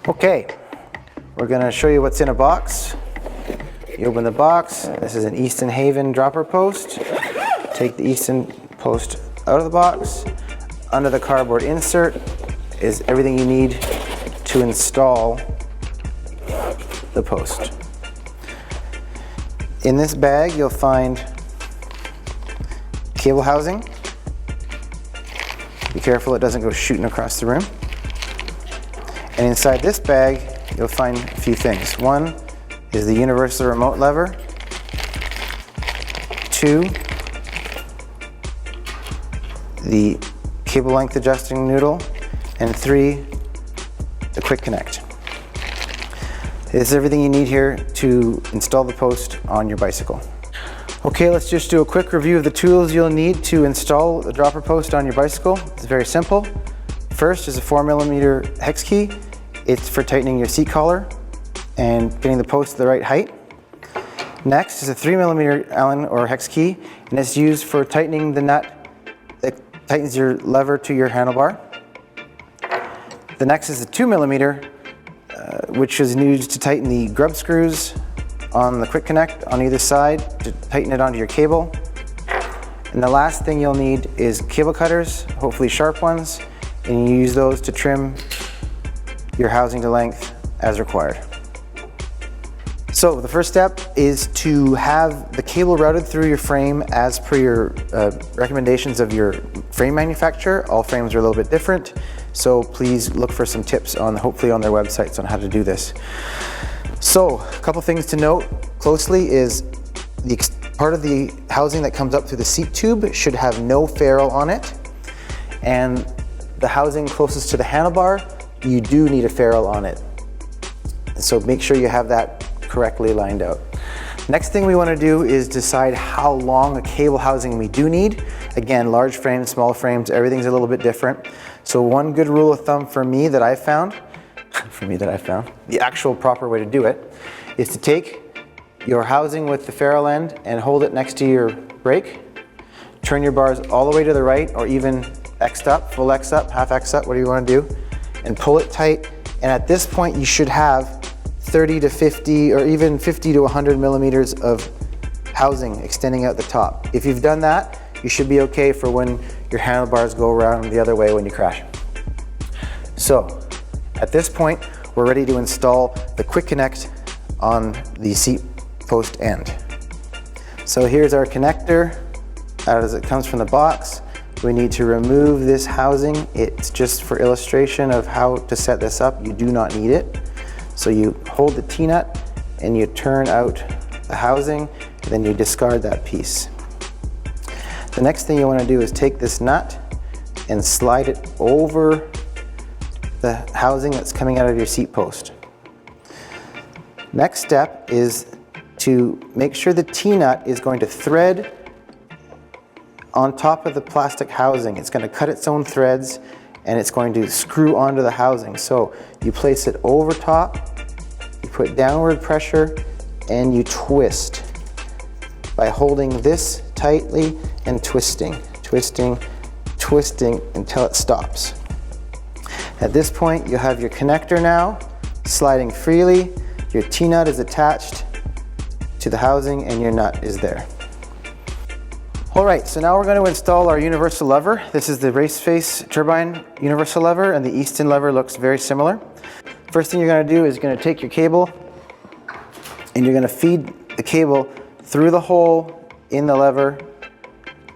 Okay, we're going to show you what's in a box. You open the box. This is an Easton Haven dropper post. Take the Easton post out of the box. Under the cardboard insert is everything you need to install the post. In this bag you'll find cable housing. Be careful it doesn't go shooting across the room. And inside this bag you'll find a few things. One is the universal remote lever. 2, the cable length adjusting noodle. And 3, the quick connect. This is everything you need here to install the post on your bicycle. Okay, let's just do a quick review of the tools you'll need to install the dropper post on your bicycle. It's very simple. First is a 4mm hex key. It's for tightening your seat collar and getting the post to the right height. Next is a 3mm Allen or hex key, and it's used for tightening the nut that tightens your lever to your handlebar. The next is a 2mm, which is used to tighten the grub screws on the quick connect on either side to tighten it onto your cable. And the last thing you'll need is cable cutters, hopefully sharp ones, and you use those to trim your housing to length as required. So the first step is to have the cable routed through your frame as per your recommendations of your frame manufacturer. All frames are a little bit different, so please look for some tips hopefully on their websites on how to do this. So a couple things to note closely is the part of the housing that comes up through the seat tube should have no ferrule on it, and the housing closest to the handlebar, you do need a ferrule on it. So make sure you have that correctly lined out. Next thing we want to do is decide how long a cable housing we do need. Again, large frames, small frames, everything's a little bit different. So one good rule of thumb for me that I found, the actual proper way to do it, is to take your housing with the ferrule end and hold it next to your brake. Turn your bars all the way to the right, or even X'd up, full X up, half X up, whatever you want to do, and pull it tight. And at this point you should have 30 to 50 or even 50 to 100 millimeters of housing extending out the top. If you've done that, you should be okay for when your handlebars go around the other way when you crash. So at this point we're ready to install the quick connect on the seat post end. So here's our connector as it comes from the box. We need to remove this housing. It's just for illustration of how to set this up. You do not need it. So you hold the T-nut and you turn out the housing, and then you discard that piece. The next thing you want to do is take this nut and slide it over the housing that's coming out of your seat post. Next step is to make sure the T-nut is going to thread on top of the plastic housing. It's going to cut its own threads and it's going to screw onto the housing. So you place it over top, you put downward pressure, and you twist by holding this tightly and twisting until it stops. At this point you'll have your connector now sliding freely, your T-nut is attached to the housing and your nut is there. Alright, so now we're going to install our universal lever. This is the race face turbine universal lever, and the Easton lever looks very similar. First thing you're going to do is you're going to take your cable and you're going to feed the cable through the hole in the lever,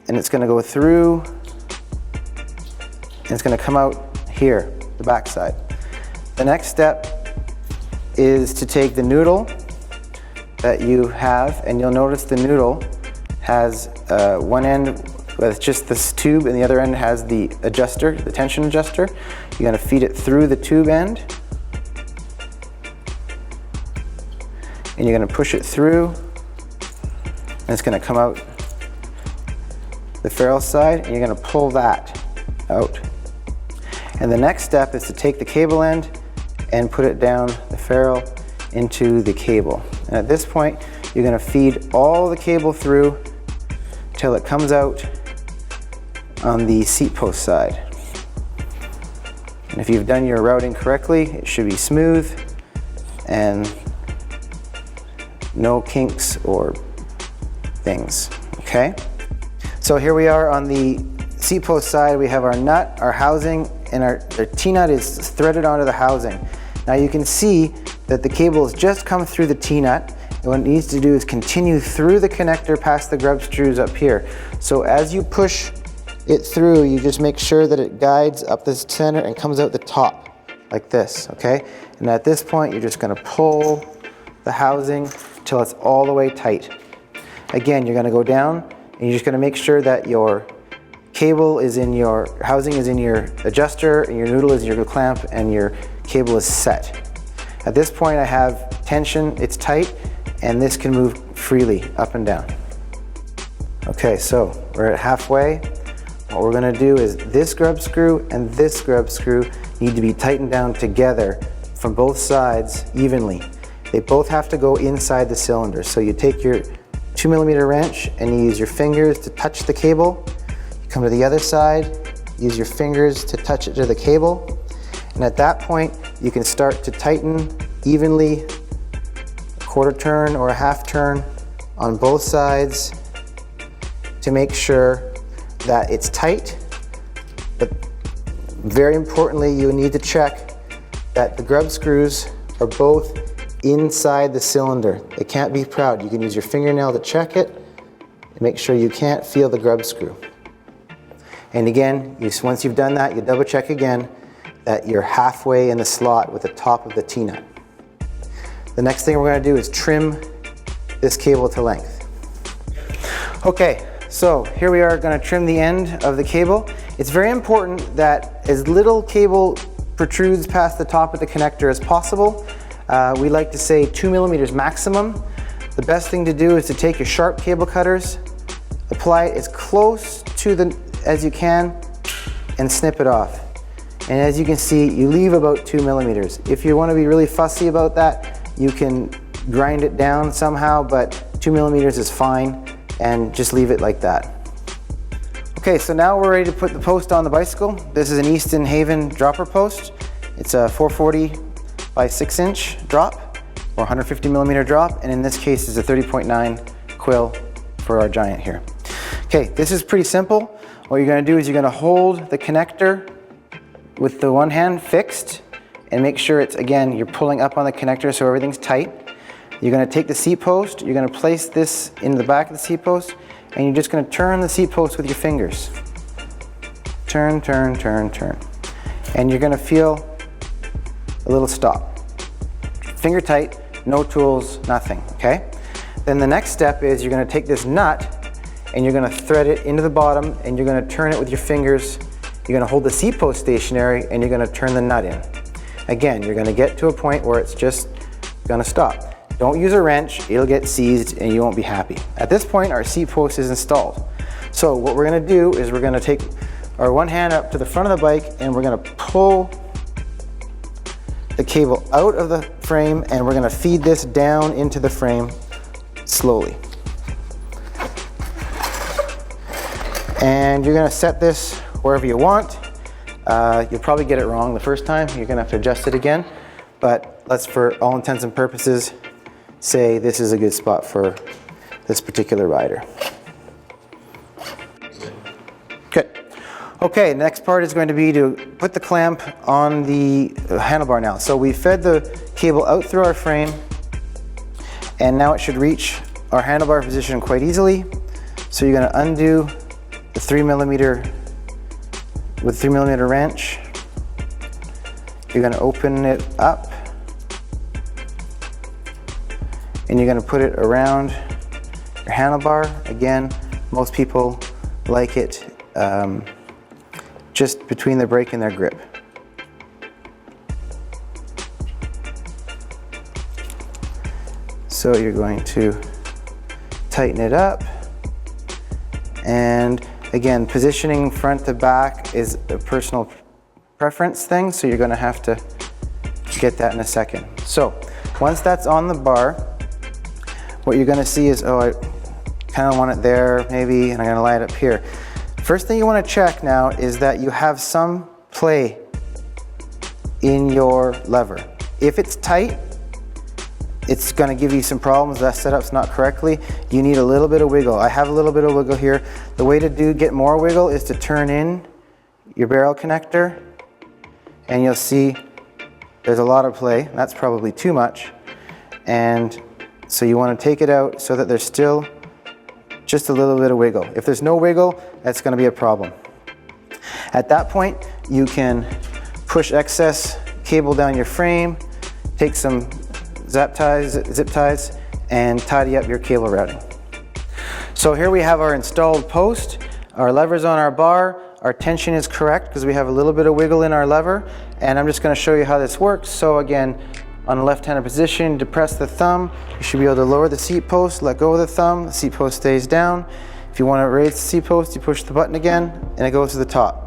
and it's going to go through and it's going to come out here, the back side. The next step is to take the noodle that you have, and you'll notice the noodle has one end with just this tube and the other end has the adjuster, the tension adjuster. You're going to feed it through the tube end and you're going to push it through, and it's going to come out the ferrule side, and you're going to pull that out. And the next step is to take the cable end and put it down the ferrule into the cable. And at this point you're going to feed all the cable through till it comes out on the seat post side. And if you've done your routing correctly, it should be smooth and no kinks or things, okay? So here we are on the seat post side. We have our nut, our housing, and our T-nut is threaded onto the housing. Now you can see that the cable has just come through the T-nut, and what it needs to do is continue through the connector past the grub screws up here. So as you push it through, you just make sure that it guides up the center and comes out the top, like this, okay? And at this point, you're just gonna pull the housing till it's all the way tight. Again, you're gonna go down, and you're just gonna make sure that your cable is in your, housing is in your adjuster, and your noodle is in your clamp, and your cable is set. At this point, I have tension, it's tight, and this can move freely up and down. Okay, so we're at halfway. What we're gonna do is this grub screw and this grub screw need to be tightened down together from both sides evenly. They both have to go inside the cylinder. So you take your 2mm wrench and you use your fingers to touch the cable. You come to the other side, use your fingers to touch it to the cable. And at that point, you can start to tighten evenly, a quarter turn or a half turn on both sides to make sure that it's tight. But very importantly, you need to check that the grub screws are both inside the cylinder. They can't be proud. You can use your fingernail to check it and make sure you can't feel the grub screw. And again, once you've done that, you double check again that you're halfway in the slot with the top of the T-nut. The next thing we're going to do is trim this cable to length. Okay, so here we are going to trim the end of the cable. It's very important that as little cable protrudes past the top of the connector as possible. We like to say 2mm maximum. The best thing to do is to take your sharp cable cutters, apply it as close to as you can, and snip it off. And as you can see, you leave about 2mm. If you want to be really fussy about that, you can grind it down somehow, but 2mm is fine, and just leave it like that. Okay, so now we're ready to put the post on the bicycle. This is an Easton Haven dropper post. It's a 440 by 6-inch drop, or 150mm drop, and in this case is a 30.9 quill for our giant here. Okay, this is pretty simple. What you're going to do is you're going to hold the connector with the one hand fixed and make sure it's, again, you're pulling up on the connector so everything's tight. You're going to take the seat post, you're going to place this in the back of the seat post, and you're just going to turn the seat post with your fingers. Turn, turn, turn, turn. And you're going to feel a little stop. Finger tight, no tools, nothing, okay? Then the next step is you're going to take this nut and you're going to thread it into the bottom and you're going to turn it with your fingers. You're going to hold the seat post stationary and you're going to turn the nut in. Again, you're going to get to a point where it's just going to stop. Don't use a wrench, it'll get seized and you won't be happy. At this point, our seat post is installed. So what we're going to do is we're going to take our one hand up to the front of the bike and we're going to pull the cable out of the frame and we're going to feed this down into the frame slowly. And you're going to set this wherever you want. You'll probably get it wrong the first time. You're going to have to adjust it again. But let's, for all intents and purposes, say this is a good spot for this particular rider. Good. Okay, next part is going to be to put the clamp on the handlebar now. So we fed the cable out through our frame and now it should reach our handlebar position quite easily. So you're going to undo the 3mm with 3mm wrench. You're going to open it up and you're going to put it around your handlebar. Again, most people like it just between the brake and their grip. So you're going to tighten it up, and again, positioning front to back is a personal preference thing, so you're going to have to get that in a second. So once that's on the bar, what you're going to see is, oh, I kind of want it there maybe, and I'm going to lie it up here. First thing you want to check now is that you have some play in your lever. If it's tight, it's going to give you some problems. That setup's not correctly. You need a little bit of wiggle. I have a little bit of wiggle here. The way to get more wiggle is to turn in your barrel connector, and you'll see there's a lot of play. That's probably too much. And so you want to take it out so that there's still just a little bit of wiggle. If there's no wiggle, that's going to be a problem. At that point, you can push excess cable down your frame, take some zip ties, and tidy up your cable routing. So here we have our installed post, our lever's on our bar, our tension is correct because we have a little bit of wiggle in our lever, and I'm just going to show you how this works. So again, on the left-handed position, depress the thumb, you should be able to lower the seat post, let go of the thumb, the seat post stays down. If you want to raise the seat post, you push the button again, and it goes to the top.